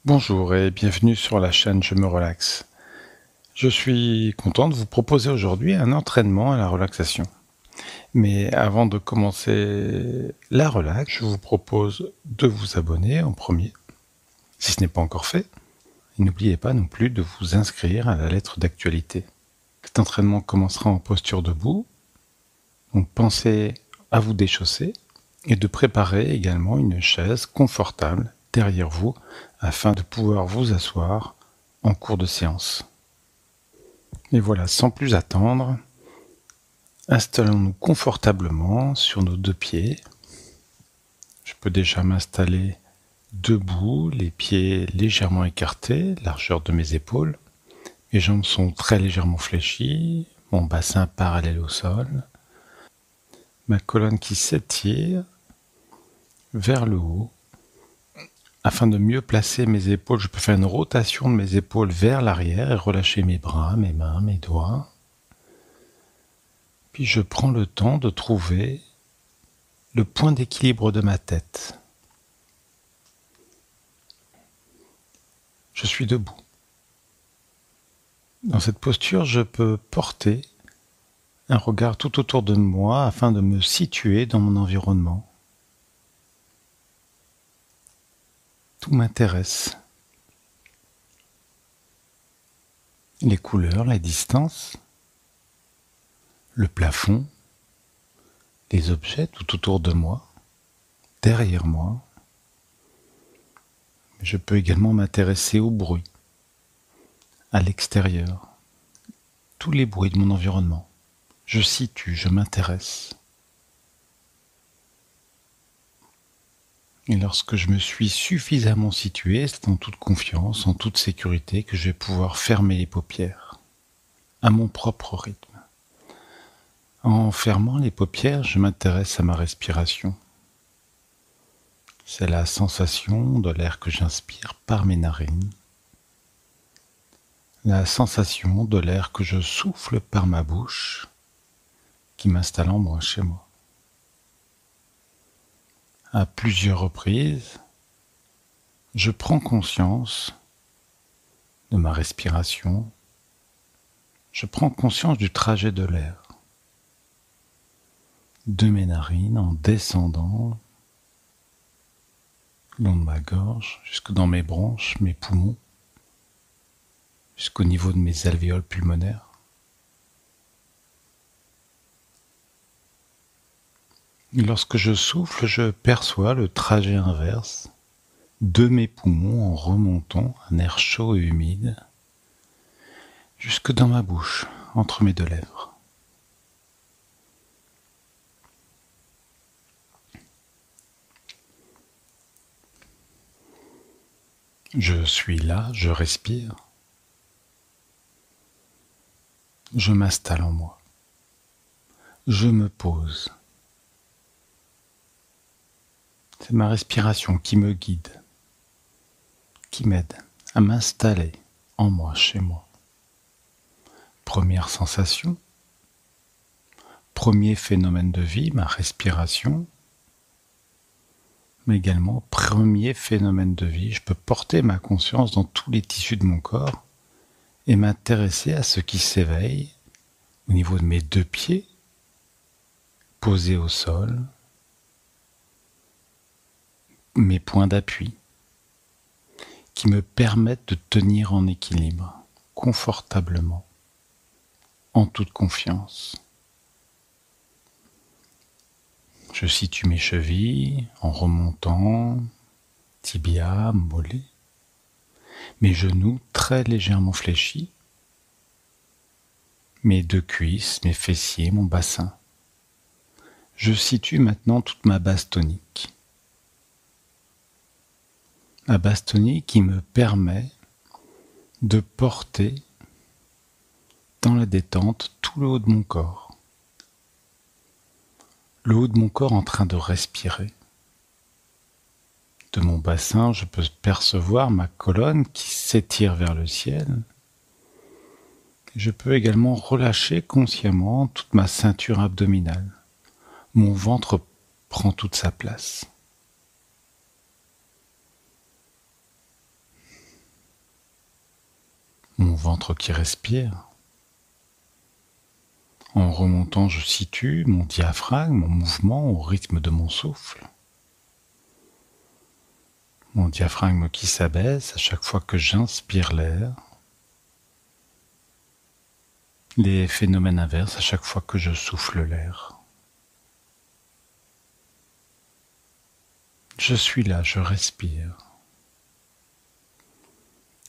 Bonjour et bienvenue sur la chaîne Je me relaxe. Je suis content de vous proposer aujourd'hui un entraînement à la relaxation. Mais avant de commencer la relax, je vous propose de vous abonner en premier, si ce n'est pas encore fait. Et n'oubliez pas non plus de vous inscrire à la lettre d'actualité. Cet entraînement commencera en posture debout, donc pensez à vous déchausser et de préparer également une chaise confortable derrière vous afin de pouvoir vous asseoir en cours de séance. Et voilà, sans plus attendre, installons-nous confortablement sur nos deux pieds. Je peux déjà m'installer debout, les pieds légèrement écartés, largeur de mes épaules. Mes jambes sont très légèrement fléchies, mon bassin parallèle au sol, ma colonne qui s'étire vers le haut. Afin de mieux placer mes épaules, je peux faire une rotation de mes épaules vers l'arrière et relâcher mes bras, mes mains, mes doigts. Puis je prends le temps de trouver le point d'équilibre de ma tête. Je suis debout. Dans cette posture, je peux porter un regard tout autour de moi afin de me situer dans mon environnement. Tout m'intéresse. Les couleurs, la distance, le plafond, les objets tout autour de moi, derrière moi. Je peux également m'intéresser au bruit, à l'extérieur, tous les bruits de mon environnement. Je situe, je m'intéresse. Et lorsque je me suis suffisamment situé, c'est en toute confiance, en toute sécurité que je vais pouvoir fermer les paupières, à mon propre rythme. En fermant les paupières, je m'intéresse à ma respiration. C'est la sensation de l'air que j'inspire par mes narines, la sensation de l'air que je souffle par ma bouche, qui m'installe en moi, chez moi. À plusieurs reprises, je prends conscience de ma respiration, je prends conscience du trajet de l'air, de mes narines en descendant le long de ma gorge, jusque dans mes bronches, mes poumons, jusqu'au niveau de mes alvéoles pulmonaires. Et lorsque je souffle, je perçois le trajet inverse de mes poumons en remontant un air chaud et humide jusque dans ma bouche, entre mes deux lèvres. Je suis là, je respire. Je m'installe en moi. Je me pose. C'est ma respiration qui me guide, qui m'aide à m'installer en moi, chez moi. Première sensation, premier phénomène de vie, ma respiration, mais également premier phénomène de vie. Je peux porter ma conscience dans tous les tissus de mon corps et m'intéresser à ce qui s'éveille au niveau de mes deux pieds, posés au sol, mes points d'appui, qui me permettent de tenir en équilibre, confortablement, en toute confiance. Je situe mes chevilles en remontant, tibia, mollet, mes genoux très légèrement fléchis, mes deux cuisses, mes fessiers, mon bassin. Je situe maintenant toute ma base tonique. Ma base tonique qui me permet de porter dans la détente tout le haut de mon corps. Le haut de mon corps en train de respirer. De mon bassin, je peux percevoir ma colonne qui s'étire vers le ciel. Je peux également relâcher consciemment toute ma ceinture abdominale. Mon ventre prend toute sa place. mon ventre qui respire. En remontant, je situe mon diaphragme, mon mouvement au rythme de mon souffle. Mon diaphragme qui s'abaisse à chaque fois que j'inspire l'air. Les phénomènes inverses à chaque fois que je souffle l'air. Je suis là, je respire.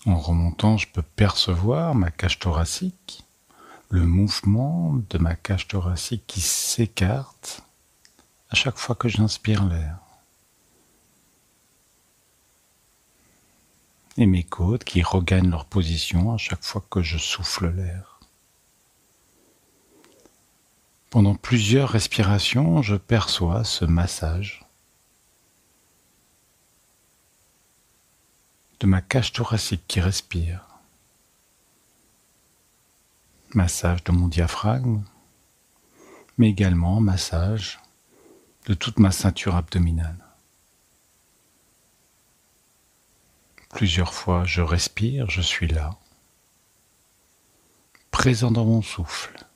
En remontant, je peux percevoir ma cage thoracique, le mouvement de ma cage thoracique qui s'écarte à chaque fois que j'inspire l'air. Et mes côtes qui regagnent leur position à chaque fois que je souffle l'air. Pendant plusieurs respirations, je perçois ce massage de ma cage thoracique qui respire. Massage de mon diaphragme, mais également massage de toute ma ceinture abdominale. Plusieurs fois, je respire, je suis là, présent dans mon souffle.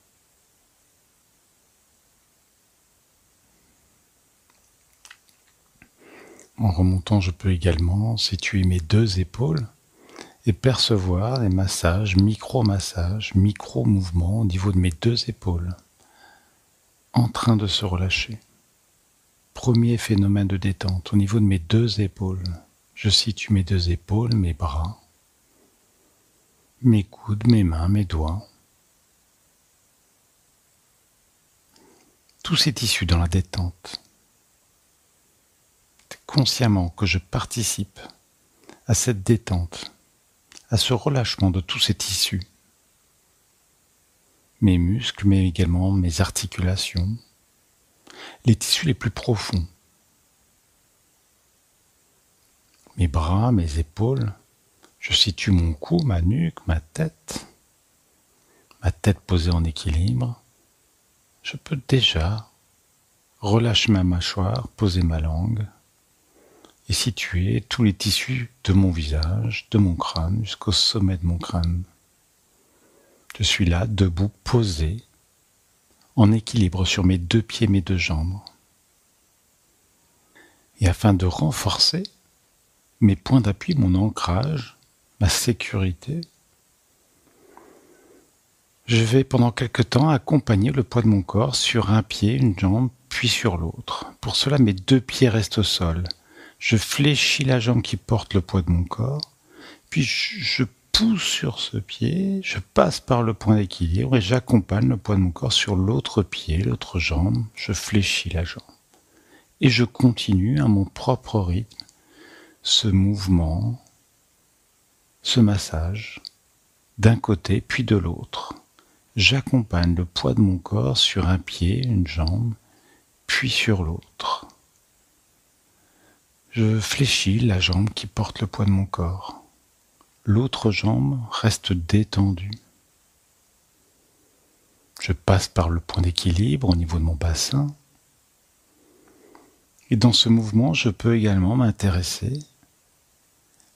En remontant, je peux également situer mes deux épaules et percevoir les massages, micro-mouvements au niveau de mes deux épaules, en train de se relâcher. Premier phénomène de détente au niveau de mes deux épaules. Je situe mes deux épaules, mes bras, mes coudes, mes mains, mes doigts. Tous ces tissus dans la détente. C'est consciemment que je participe à cette détente, à ce relâchement de tous ces tissus. Mes muscles, mais également mes articulations, les tissus les plus profonds. Mes bras, mes épaules, je situe mon cou, ma nuque, ma tête posée en équilibre. Je peux déjà relâcher ma mâchoire, poser ma langue et situer tous les tissus de mon visage, de mon crâne, jusqu'au sommet de mon crâne. Je suis là, debout, posé, en équilibre sur mes deux pieds, mes deux jambes. Et afin de renforcer mes points d'appui, mon ancrage, ma sécurité, je vais pendant quelque temps accompagner le poids de mon corps sur un pied, une jambe, puis sur l'autre. Pour cela, mes deux pieds restent au sol. Je fléchis la jambe qui porte le poids de mon corps, puis je pousse sur ce pied, je passe par le point d'équilibre et j'accompagne le poids de mon corps sur l'autre pied, l'autre jambe, je fléchis la jambe. Et je continue à mon propre rythme ce mouvement, ce massage, d'un côté puis de l'autre. J'accompagne le poids de mon corps sur un pied, une jambe, puis sur l'autre. Je fléchis la jambe qui porte le poids de mon corps. L'autre jambe reste détendue. Je passe par le point d'équilibre au niveau de mon bassin. Et dans ce mouvement, je peux également m'intéresser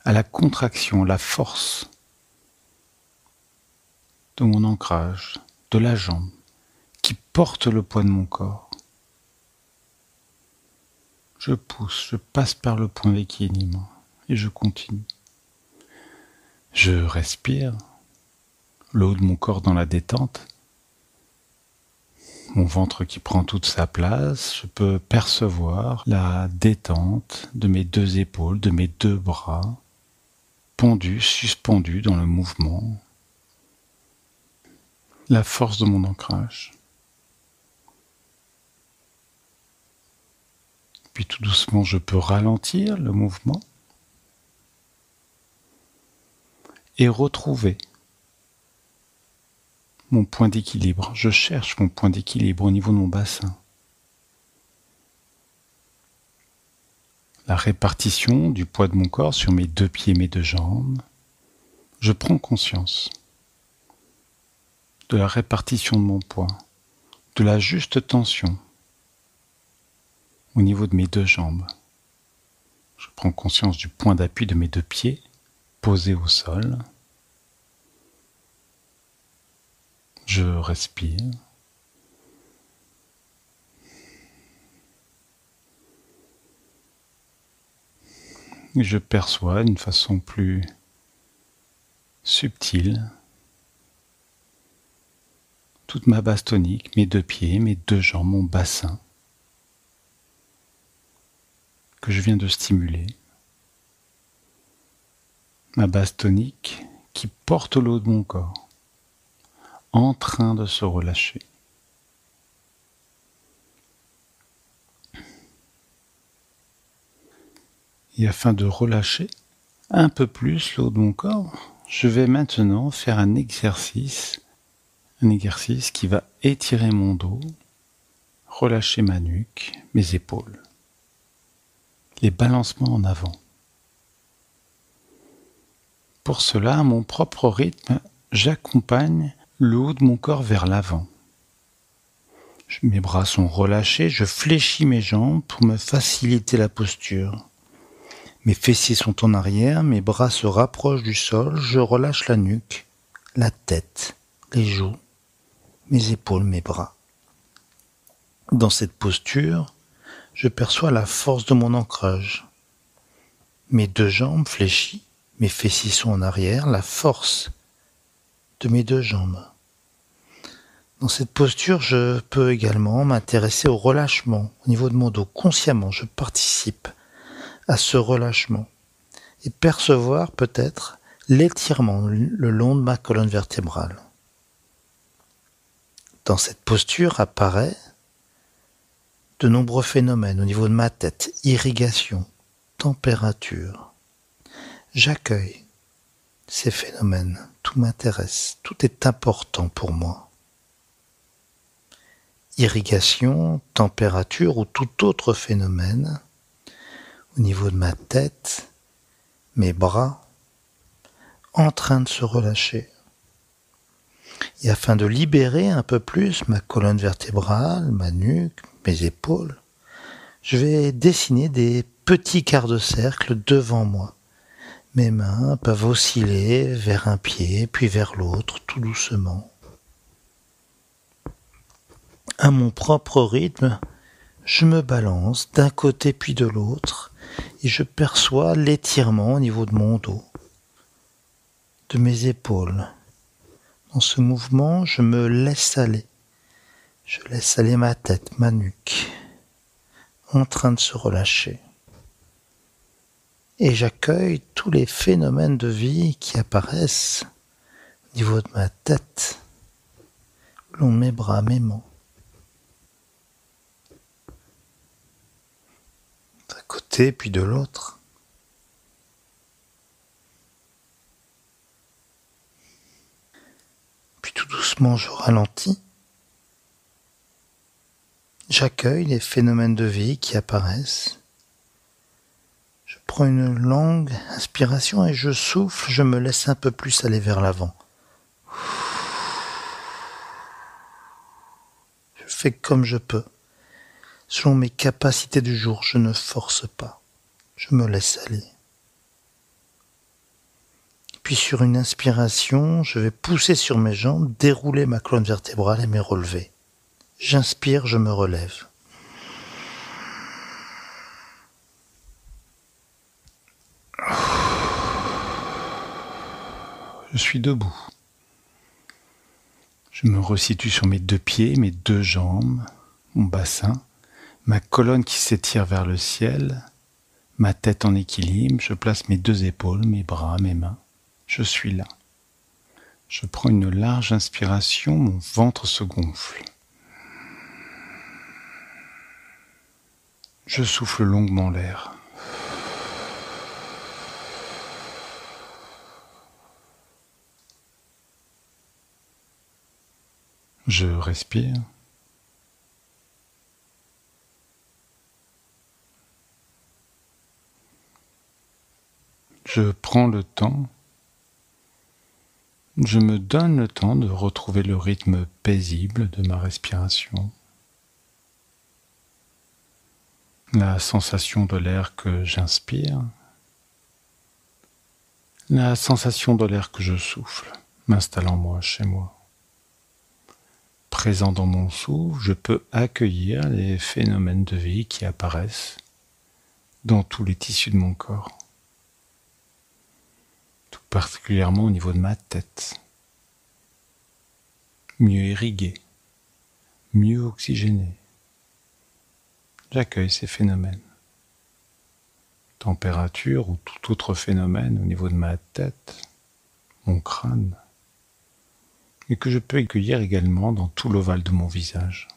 à la contraction, la force de mon ancrage, de la jambe qui porte le poids de mon corps. Je pousse, je passe par le point d'équilibre et je continue. Je respire, le haut de mon corps dans la détente, mon ventre qui prend toute sa place, je peux percevoir la détente de mes deux épaules, de mes deux bras, pendus, suspendus dans le mouvement, la force de mon ancrage. Puis tout doucement, je peux ralentir le mouvement et retrouver mon point d'équilibre. Je cherche mon point d'équilibre au niveau de mon bassin. La répartition du poids de mon corps sur mes deux pieds, mes deux jambes. Je prends conscience de la répartition de mon poids, de la juste tension au niveau de mes deux jambes. Je prends conscience du point d'appui de mes deux pieds posés au sol. Je respire. Et je perçois d'une façon plus subtile toute ma base tonique, mes deux pieds, mes deux jambes, mon bassin que je viens de stimuler. Ma base tonique qui porte l'eau de mon corps, en train de se relâcher. Et afin de relâcher un peu plus l'eau de mon corps, je vais maintenant faire un exercice qui va étirer mon dos, relâcher ma nuque, mes épaules, les balancements en avant. Pour cela, à mon propre rythme, j'accompagne le haut de mon corps vers l'avant. Mes bras sont relâchés, je fléchis mes jambes pour me faciliter la posture. Mes fessiers sont en arrière, mes bras se rapprochent du sol, je relâche la nuque, la tête, les joues, mes épaules, mes bras. Dans cette posture, je perçois la force de mon ancrage. Mes deux jambes fléchies, mes fessiers sont en arrière, la force de mes deux jambes. Dans cette posture, je peux également m'intéresser au relâchement au niveau de mon dos. Consciemment, je participe à ce relâchement et percevoir peut-être l'étirement le long de ma colonne vertébrale. Dans cette posture apparaît de nombreux phénomènes au niveau de ma tête, irrigation, température. J'accueille ces phénomènes, tout m'intéresse, tout est important pour moi. Irrigation, température ou tout autre phénomène au niveau de ma tête, mes bras, en train de se relâcher. Et afin de libérer un peu plus ma colonne vertébrale, ma nuque, mes épaules, je vais dessiner des petits quarts de cercle devant moi. Mes mains peuvent osciller vers un pied, puis vers l'autre, tout doucement. À mon propre rythme, je me balance d'un côté puis de l'autre et je perçois l'étirement au niveau de mon dos, de mes épaules. Dans ce mouvement, je me laisse aller. Je laisse aller ma tête, ma nuque, en train de se relâcher. Et j'accueille tous les phénomènes de vie qui apparaissent au niveau de ma tête, le long de mes bras, mes mains. D'un côté puis de l'autre. Puis tout doucement, je ralentis. J'accueille les phénomènes de vie qui apparaissent. Je prends une longue inspiration et je souffle, je me laisse un peu plus aller vers l'avant. Je fais comme je peux. Selon mes capacités du jour, je ne force pas. Je me laisse aller. Puis sur une inspiration, je vais pousser sur mes jambes, dérouler ma colonne vertébrale et me relever. J'inspire, je me relève. Je suis debout. Je me resitue sur mes deux pieds, mes deux jambes, mon bassin, ma colonne qui s'étire vers le ciel, ma tête en équilibre, je place mes deux épaules, mes bras, mes mains. Je suis là. Je prends une large inspiration, mon ventre se gonfle. Je souffle longuement l'air. Je respire. Je prends le temps. Je me donne le temps de retrouver le rythme paisible de ma respiration. La sensation de l'air que j'inspire, la sensation de l'air que je souffle m'installe en moi, chez moi. présent dans mon souffle, je peux accueillir les phénomènes de vie qui apparaissent dans tous les tissus de mon corps, tout particulièrement au niveau de ma tête. Mieux irriguée, mieux oxygénée. J'accueille ces phénomènes. Température ou tout autre phénomène au niveau de ma tête, mon crâne, et que je peux accueillir également dans tout l'ovale de mon visage.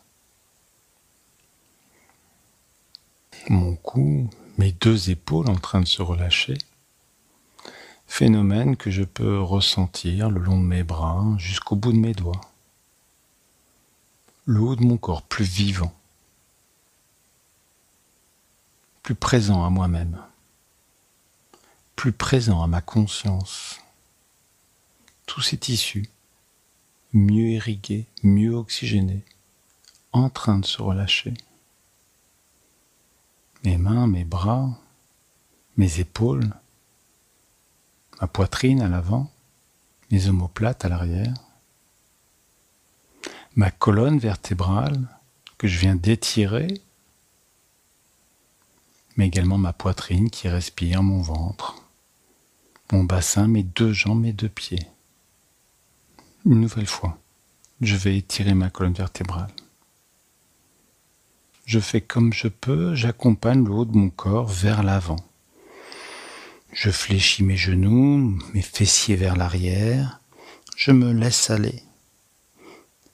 Mon cou, mes 2 épaules en train de se relâcher, phénomène que je peux ressentir le long de mes bras jusqu'au bout de mes doigts. Le haut de mon corps plus vivant, plus présent à moi-même, plus présent à ma conscience. Tous ces tissus, mieux irrigués, mieux oxygénés, en train de se relâcher. Mes mains, mes bras, mes épaules, ma poitrine à l'avant, mes omoplates à l'arrière, ma colonne vertébrale que je viens d'étirer, mais également ma poitrine qui respire, mon ventre, mon bassin, mes 2 jambes, mes 2 pieds. Une nouvelle fois, je vais étirer ma colonne vertébrale. Je fais comme je peux, j'accompagne le haut de mon corps vers l'avant. Je fléchis mes genoux, mes fessiers vers l'arrière, je me laisse aller.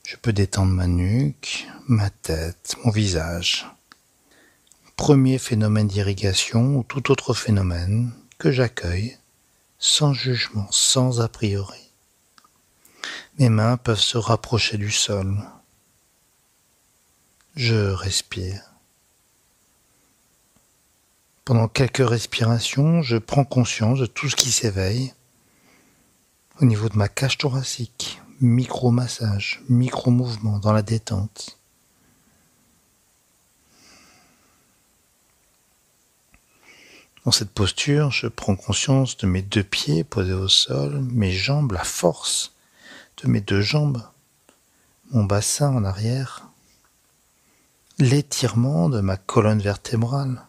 Je peux détendre ma nuque, ma tête, mon visage. Premier phénomène d'irrigation ou tout autre phénomène que j'accueille sans jugement, sans a priori. Mes mains peuvent se rapprocher du sol. Je respire. Pendant quelques respirations, je prends conscience de tout ce qui s'éveille au niveau de ma cage thoracique. Micro-massage, micro-mouvement dans la détente. Dans cette posture, je prends conscience de mes 2 pieds posés au sol, mes jambes, la force de mes 2 jambes, mon bassin en arrière, l'étirement de ma colonne vertébrale,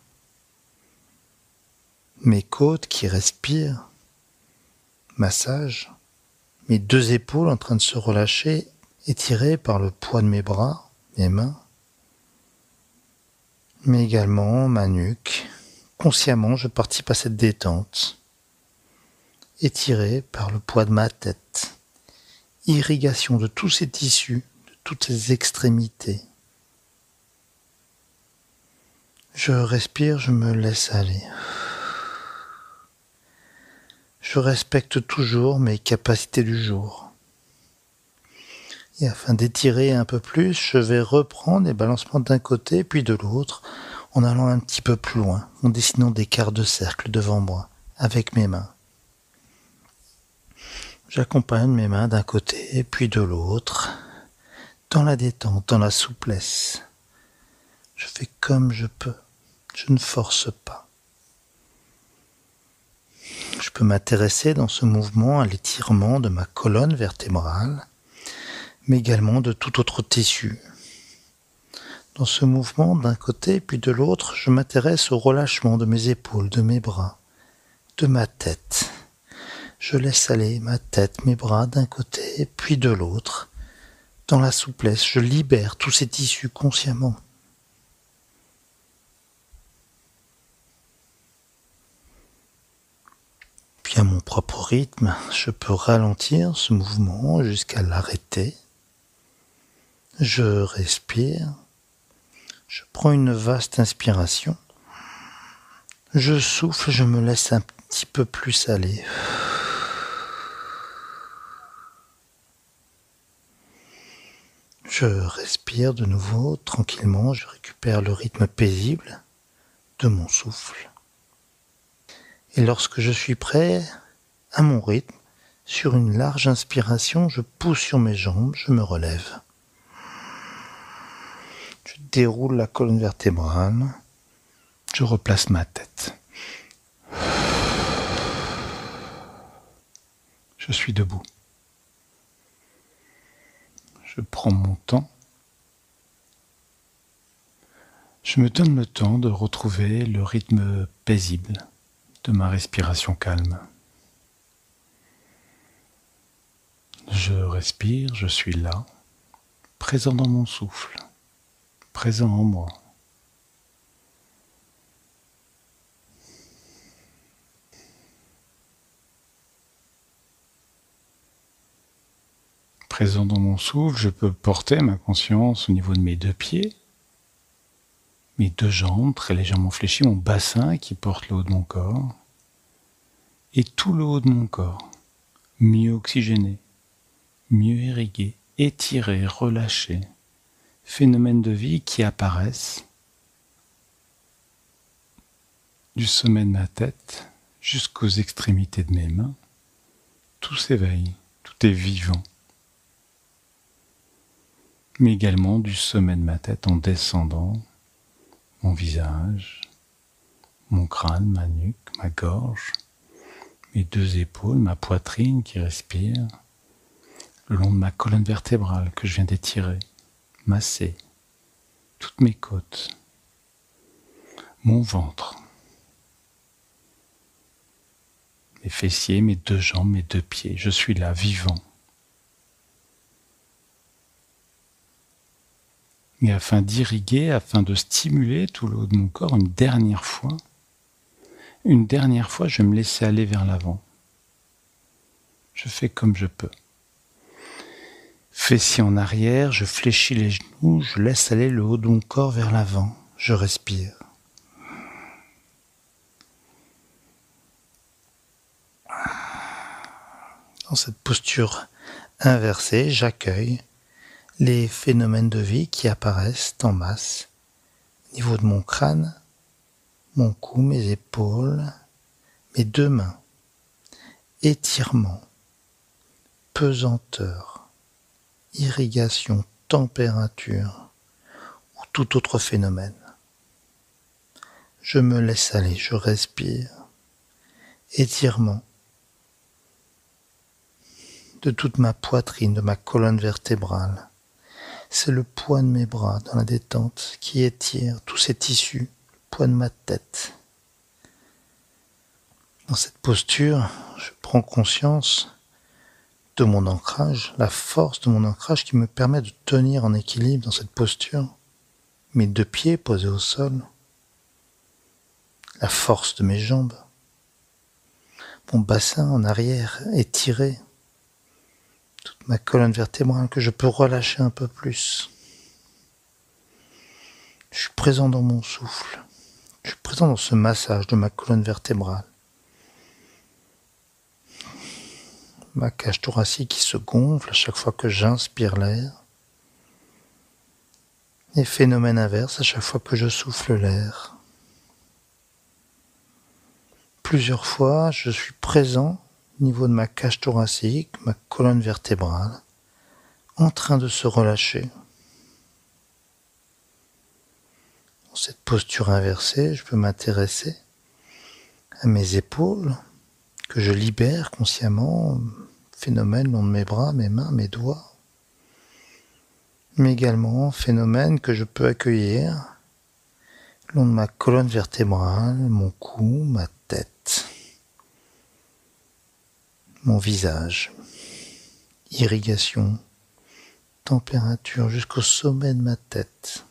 mes côtes qui respirent, massage, mes 2 épaules en train de se relâcher, étirées par le poids de mes bras, mes mains, mais également ma nuque. Consciemment, je participe à cette détente, étirée par le poids de ma tête. Irrigation de tous ces tissus, de toutes ces extrémités. Je respire, je me laisse aller. Je respecte toujours mes capacités du jour. Et afin d'étirer un peu plus, je vais reprendre les balancements d'un côté puis de l'autre, en allant un petit peu plus loin, en dessinant des quarts de cercle devant moi, avec mes mains. J'accompagne mes mains d'un côté puis de l'autre, dans la détente, dans la souplesse. Je fais comme je peux, je ne force pas. Je peux m'intéresser dans ce mouvement à l'étirement de ma colonne vertébrale, mais également de tout autre tissu. Dans ce mouvement, d'un côté puis de l'autre, je m'intéresse au relâchement de mes épaules, de mes bras, de ma tête. Je laisse aller ma tête, mes bras d'un côté puis de l'autre. Dans la souplesse, je libère tous ces tissus consciemment. Puis à mon propre rythme, je peux ralentir ce mouvement jusqu'à l'arrêter. Je respire. Je prends une vaste inspiration. Je souffle, je me laisse un petit peu plus aller. Je respire de nouveau tranquillement, je récupère le rythme paisible de mon souffle. Et lorsque je suis prêt, à mon rythme, sur une large inspiration, je pousse sur mes jambes, je me relève. Je déroule la colonne vertébrale, je replace ma tête. Je suis debout. Je prends mon temps. Je me donne le temps de retrouver le rythme paisible de ma respiration calme. Je respire, je suis là, présent dans mon souffle, présent en moi. Présent dans mon souffle, je peux porter ma conscience au niveau de mes deux pieds, mes deux jambes très légèrement fléchies, mon bassin qui porte le haut de mon corps, et tout le haut de mon corps, mieux oxygéné, mieux irrigué, étiré, relâché. Phénomènes de vie qui apparaissent du sommet de ma tête jusqu'aux extrémités de mes mains. Tout s'éveille, tout est vivant. Mais également du sommet de ma tête en descendant, mon visage, mon crâne, ma nuque, ma gorge, mes deux épaules, ma poitrine qui respire, le long de ma colonne vertébrale que je viens d'étirer, masser, toutes mes côtes, mon ventre, mes fessiers, mes deux jambes, mes deux pieds. Je suis là, vivant. Et afin d'irriguer, afin de stimuler tout le haut de mon corps une dernière fois, je vais me laisser aller vers l'avant. Je fais comme je peux. Fessiers en arrière, je fléchis les genoux, je laisse aller le haut de mon corps vers l'avant. Je respire. Dans cette posture inversée, j'accueille les phénomènes de vie qui apparaissent en masse au niveau de mon crâne, mon cou, mes épaules, mes deux mains, étirement, pesanteur, irrigation, température ou tout autre phénomène. Je me laisse aller, je respire, étirement de toute ma poitrine, de ma colonne vertébrale. C'est le poids de mes bras dans la détente qui étire tous ces tissus, le poids de ma tête. Dans cette posture, je prends conscience de mon ancrage, la force de mon ancrage qui me permet de tenir en équilibre dans cette posture, mes deux pieds posés au sol, la force de mes jambes, mon bassin en arrière étiré, toute ma colonne vertébrale que je peux relâcher un peu plus. Je suis présent dans mon souffle, je suis présent dans ce massage de ma colonne vertébrale. Ma cage thoracique qui se gonfle à chaque fois que j'inspire l'air. Et phénomène inverse à chaque fois que je souffle l'air. Plusieurs fois, je suis présent au niveau de ma cage thoracique, ma colonne vertébrale, en train de se relâcher. Dans cette posture inversée, je peux m'intéresser à mes épaules, que je libère consciemment, phénomène le long de mes bras, mes mains, mes doigts, mais également phénomène que je peux accueillir le long de ma colonne vertébrale, mon cou, ma tête, mon visage, irrigation, température jusqu'au sommet de ma tête.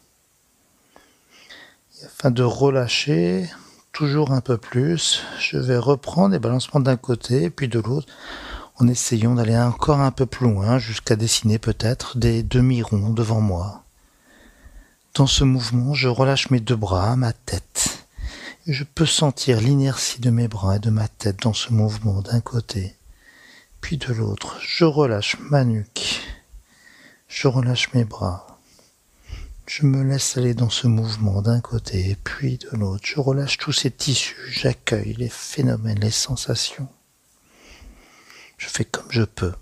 Et afin de relâcher toujours un peu plus, je vais reprendre les balancements d'un côté puis de l'autre en essayant d'aller encore un peu plus loin jusqu'à dessiner peut-être des demi-ronds devant moi. Dans ce mouvement, je relâche mes deux bras, ma tête. Et je peux sentir l'inertie de mes bras et de ma tête dans ce mouvement d'un côté puis de l'autre. Je relâche ma nuque, je relâche mes bras. Je me laisse aller dans ce mouvement d'un côté puis de l'autre. Je relâche tous ces tissus, j'accueille les phénomènes, les sensations. Je fais comme je peux.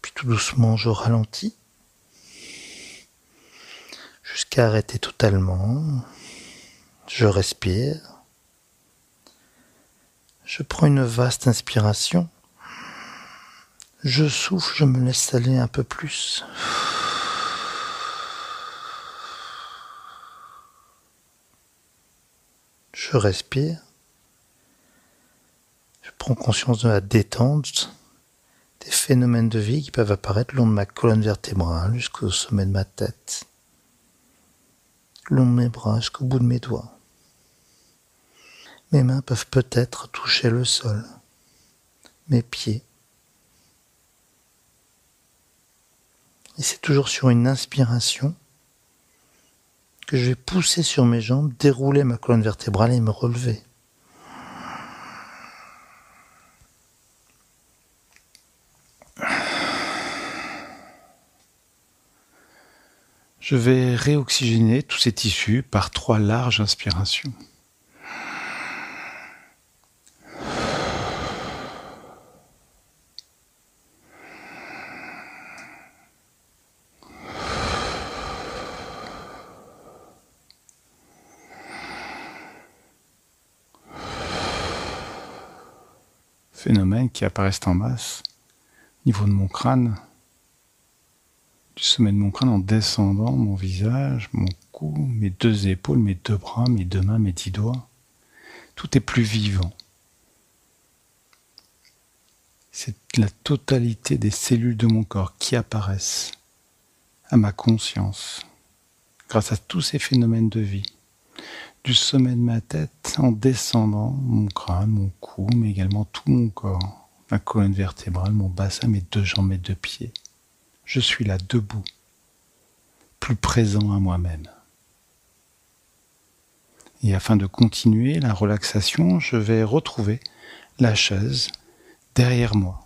Puis tout doucement, je ralentis jusqu'à arrêter totalement. Je respire. Je prends une vaste inspiration Je souffle, je me laisse aller un peu plus. Je respire. Je prends conscience de la détente, des phénomènes de vie qui peuvent apparaître le long de ma colonne vertébrale jusqu'au sommet de ma tête, le long de mes bras jusqu'au bout de mes doigts. Mes mains peuvent peut-être toucher le sol, mes pieds. Et c'est toujours sur une inspiration que je vais pousser sur mes jambes, dérouler ma colonne vertébrale et me relever. Je vais réoxygéner tous ces tissus par 3 larges inspirations. Phénomènes qui apparaissent en masse, au niveau de mon crâne, du sommet de mon crâne en descendant mon visage, mon cou, mes 2 épaules, mes 2 bras, mes 2 mains, mes 10 doigts. Tout est plus vivant. C'est la totalité des cellules de mon corps qui apparaissent à ma conscience grâce à tous ces phénomènes de vie. Du sommet de ma tête en descendant mon crâne, mon cou, mais également tout mon corps, ma colonne vertébrale, mon bassin, mes 2 jambes, mes 2 pieds. Je suis là debout, plus présent à moi-même. Et afin de continuer la relaxation, je vais retrouver la chaise derrière moi.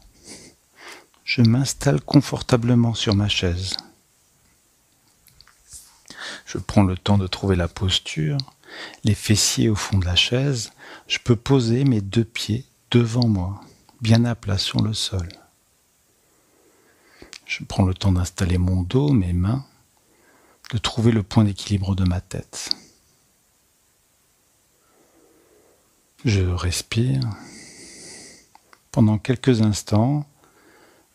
Je m'installe confortablement sur ma chaise. Je prends le temps de trouver la posture, les fessiers au fond de la chaise. Je peux poser mes 2 pieds devant moi, bien à plat sur le sol. Je prends le temps d'installer mon dos, mes mains, de trouver le point d'équilibre de ma tête. Je respire. Pendant quelques instants,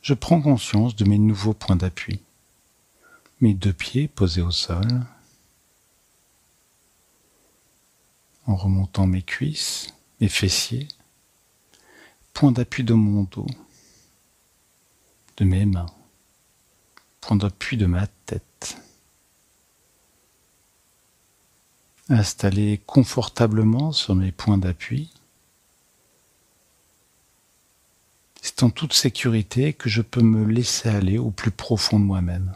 je prends conscience de mes nouveaux points d'appui. Mes 2 pieds posés au sol, en remontant mes cuisses, mes fessiers, point d'appui de mon dos, de mes mains, point d'appui de ma tête. Installé confortablement sur mes points d'appui, c'est en toute sécurité que je peux me laisser aller au plus profond de moi-même,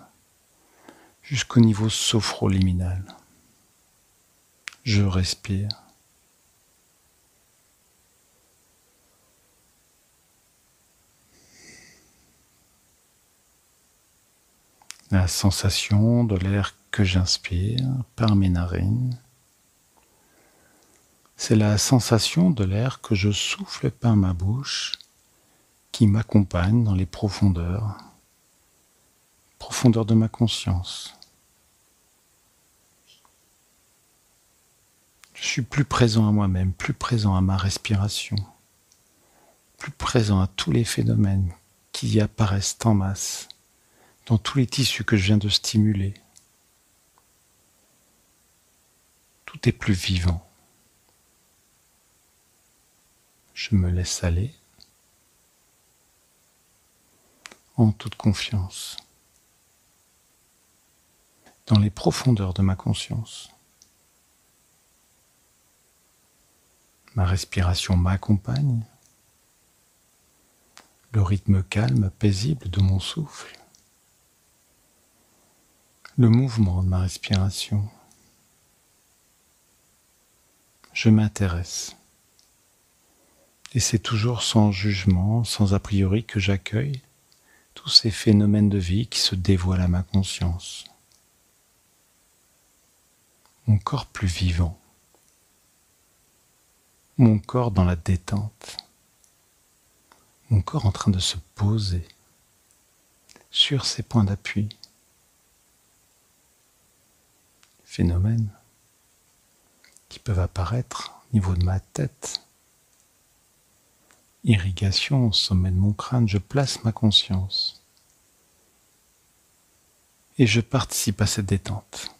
jusqu'au niveau sophroliminal. Je respire. La sensation de l'air que j'inspire par mes narines, c'est la sensation de l'air que je souffle par ma bouche qui m'accompagne dans les profondeurs de ma conscience. Je suis plus présent à moi-même, plus présent à ma respiration, plus présent à tous les phénomènes qui y apparaissent en masse, dans tous les tissus que je viens de stimuler. Tout est plus vivant. Je me laisse aller en toute confiance, dans les profondeurs de ma conscience. Ma respiration m'accompagne, le rythme calme, paisible de mon souffle, le mouvement de ma respiration. Je m'intéresse. Et c'est toujours sans jugement, sans a priori que j'accueille tous ces phénomènes de vie qui se dévoilent à ma conscience. Mon corps plus vivant, mon corps dans la détente, mon corps en train de se poser sur ses points d'appui. Phénomènes qui peuvent apparaître au niveau de ma tête, irrigation au sommet de mon crâne, je place ma conscience et je participe à cette détente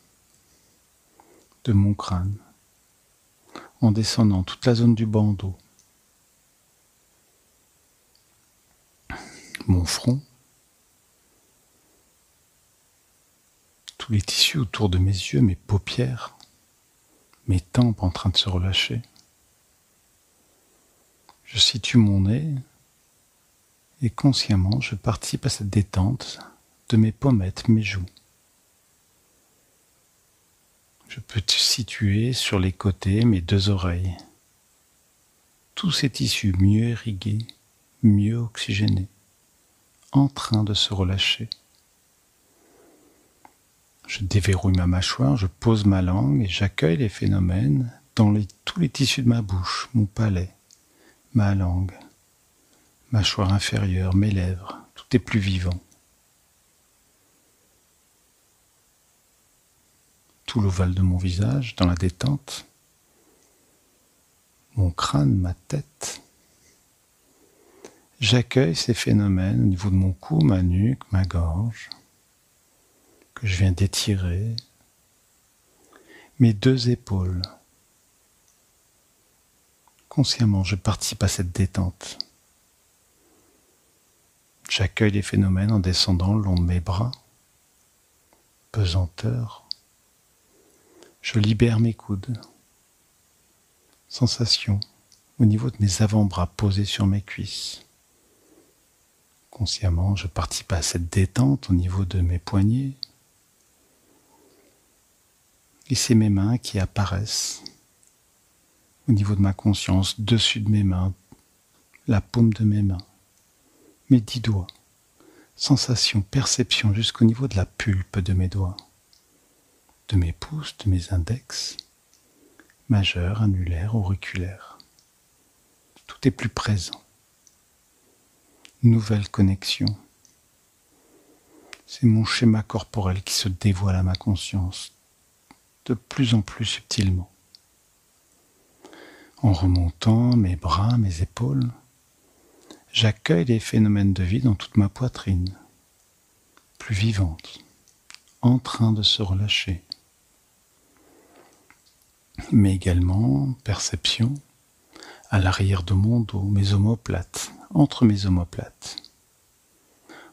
de mon crâne en descendant toute la zone du bandeau, mon front, tous les tissus autour de mes yeux, mes paupières, mes tempes en train de se relâcher. Je situe mon nez et consciemment je participe à cette détente de mes pommettes, mes joues. Je peux situer sur les côtés mes deux oreilles. Tous ces tissus mieux irrigués, mieux oxygénés, en train de se relâcher. Je déverrouille ma mâchoire, je pose ma langue et j'accueille les phénomènes dans tous les tissus de ma bouche, mon palais, ma langue, mâchoire inférieure, mes lèvres, tout est plus vivant. Tout l'ovale de mon visage dans la détente, mon crâne, ma tête. J'accueille ces phénomènes au niveau de mon cou, ma nuque, ma gorge, que je viens d'étirer, mes deux épaules. Consciemment, je participe à cette détente. J'accueille les phénomènes en descendant le long de mes bras, pesanteur. Je libère mes coudes. Sensation au niveau de mes avant-bras posés sur mes cuisses. Consciemment, je participe à cette détente au niveau de mes poignets. Et c'est mes mains qui apparaissent au niveau de ma conscience, dessus de mes mains, la paume de mes mains, mes 10 doigts. Sensation, perception jusqu'au niveau de la pulpe de mes doigts, de mes pouces, de mes index, majeur, annulaire, auriculaire. Tout est plus présent. Nouvelle connexion. C'est mon schéma corporel qui se dévoile à ma conscience de plus en plus subtilement. En remontant mes bras, mes épaules, j'accueille les phénomènes de vie dans toute ma poitrine, plus vivante, en train de se relâcher. Mais également perception à l'arrière de mon dos, mes omoplates, entre mes omoplates.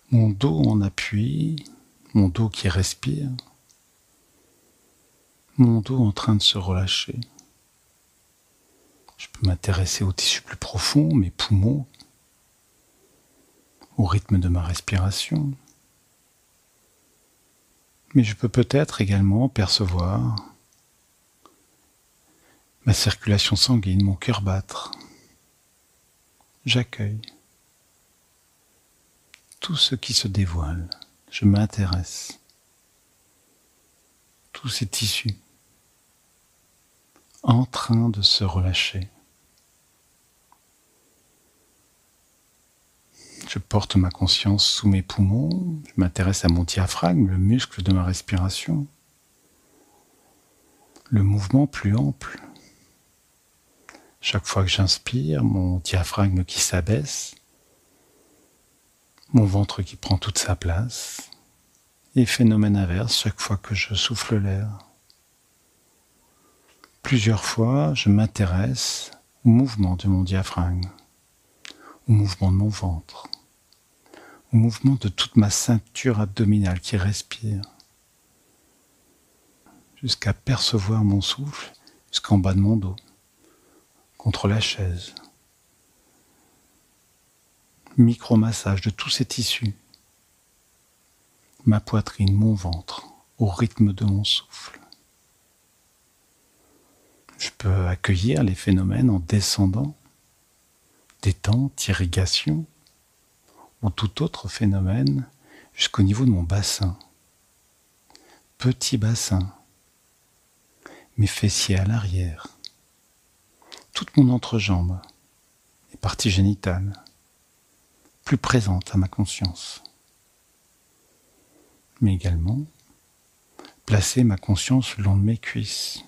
Mon dos en appui, mon dos qui respire, mon dos en train de se relâcher. Je peux m'intéresser aux tissus plus profonds, mes poumons, au rythme de ma respiration. Mais je peux peut-être également percevoir ma circulation sanguine, mon cœur battre. J'accueille tout ce qui se dévoile. Je m'intéresse. Tous ces tissus en train de se relâcher. Je porte ma conscience sous mes poumons. Je m'intéresse à mon diaphragme, le muscle de ma respiration. Le mouvement plus ample. Chaque fois que j'inspire, mon diaphragme qui s'abaisse, mon ventre qui prend toute sa place, et phénomène inverse chaque fois que je souffle l'air. Plusieurs fois, je m'intéresse au mouvement de mon diaphragme, au mouvement de mon ventre, au mouvement de toute ma ceinture abdominale qui respire, jusqu'à percevoir mon souffle jusqu'en bas de mon dos, contre la chaise. Micro-massage de tous ces tissus, ma poitrine, mon ventre, au rythme de mon souffle. Je peux accueillir les phénomènes en descendant, détente, irrigation, ou tout autre phénomène jusqu'au niveau de mon bassin. Petit bassin, mes fessiers à l'arrière, toute mon entrejambe, les parties génitales, plus présentes à ma conscience. Mais également, placer ma conscience le long de mes cuisses.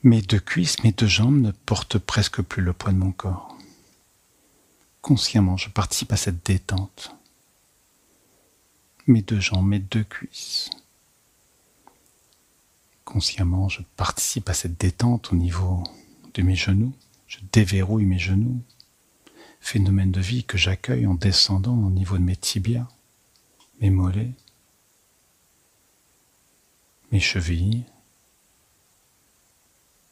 Mes deux cuisses, mes deux jambes ne portent presque plus le poids de mon corps. Consciemment, je participe à cette détente. Mes deux jambes, mes deux cuisses. Consciemment, je participe à cette détente au niveau de mes genoux. Je déverrouille mes genoux. Phénomène de vie que j'accueille en descendant au niveau de mes tibias, mes mollets, mes chevilles.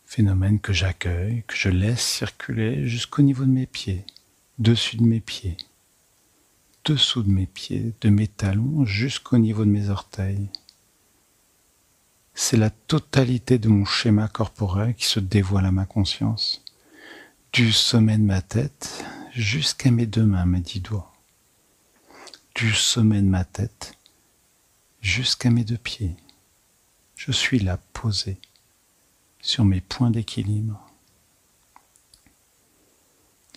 Phénomène que j'accueille, que je laisse circuler jusqu'au niveau de mes pieds, dessus de mes pieds, dessous de mes pieds, de mes talons jusqu'au niveau de mes orteils. C'est la totalité de mon schéma corporel qui se dévoile à ma conscience, du sommet de ma tête jusqu'à mes deux mains, mes 10 doigts, du sommet de ma tête jusqu'à mes deux pieds. Je suis là, posé sur mes points d'équilibre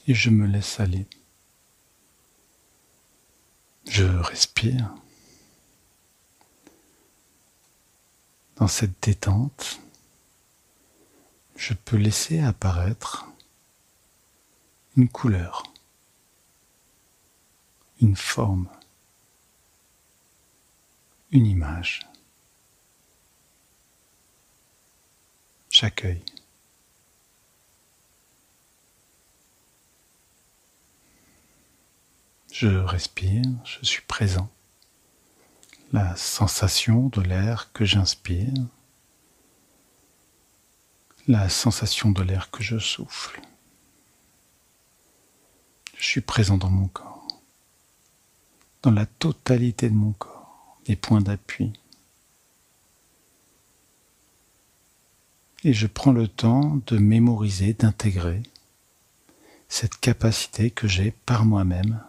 et je me laisse aller. Je respire. Dans cette détente, je peux laisser apparaître une couleur, une forme, une image. J'accueille. Je respire, je suis présent. La sensation de l'air que j'inspire, la sensation de l'air que je souffle. Je suis présent dans mon corps, dans la totalité de mon corps, des points d'appui. Et je prends le temps de mémoriser, d'intégrer cette capacité que j'ai par moi-même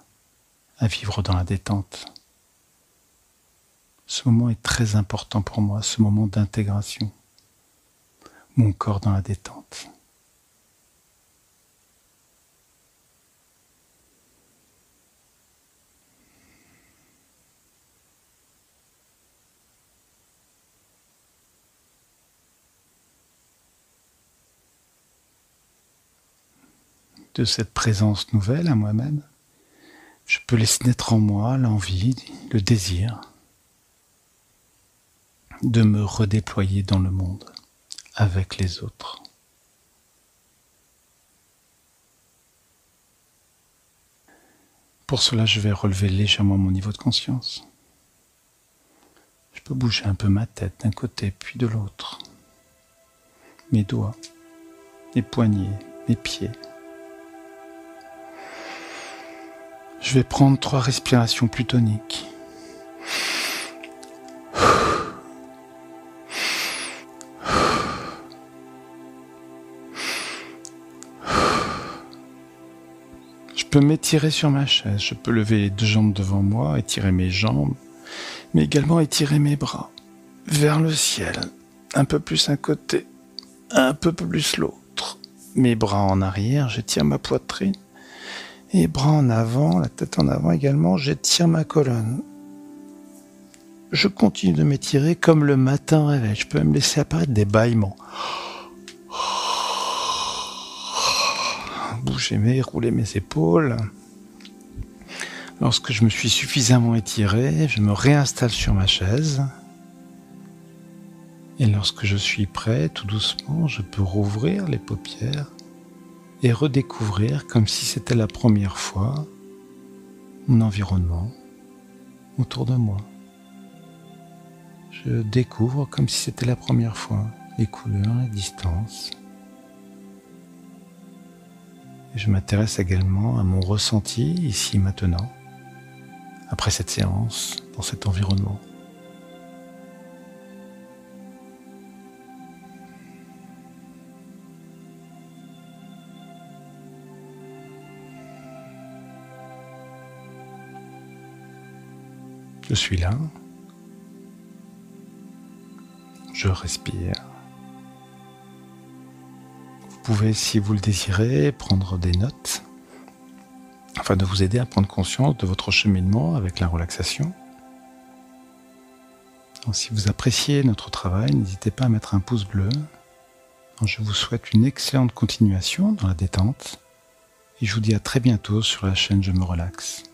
à vivre dans la détente. Ce moment est très important pour moi, ce moment d'intégration. Mon corps dans la détente. De cette présence nouvelle à moi-même, je peux laisser naître en moi l'envie, le désir de me redéployer dans le monde avec les autres. Pour cela, je vais relever légèrement mon niveau de conscience. Je peux bouger un peu ma tête d'un côté puis de l'autre. Mes doigts, mes poignets, mes pieds. Je vais prendre 3 respirations plutoniques. Je peux m'étirer sur ma chaise, je peux lever les 2 jambes devant moi, étirer mes jambes, mais également étirer mes bras vers le ciel, un peu plus un côté, un peu plus l'autre. Mes bras en arrière, j'étire ma poitrine. Et bras en avant, la tête en avant également, j'étire ma colonne. Je continue de m'étirer comme le matin au réveil. Je peux même laisser apparaître des bâillements. Bouger rouler mes épaules. Lorsque je me suis suffisamment étiré, je me réinstalle sur ma chaise. Et lorsque je suis prêt, tout doucement, je peux rouvrir les paupières et redécouvrir, comme si c'était la première fois, mon environnement autour de moi. Je découvre comme si c'était la première fois les couleurs, les distances. Et je m'intéresse également à mon ressenti ici maintenant, après cette séance, dans cet environnement. Je suis là, je respire. Vous pouvez, si vous le désirez, prendre des notes afin de vous aider à prendre conscience de votre cheminement avec la relaxation. Donc, si vous appréciez notre travail, n'hésitez pas à mettre un pouce bleu. Donc, je vous souhaite une excellente continuation dans la détente et je vous dis à très bientôt sur la chaîne Je me relaxe.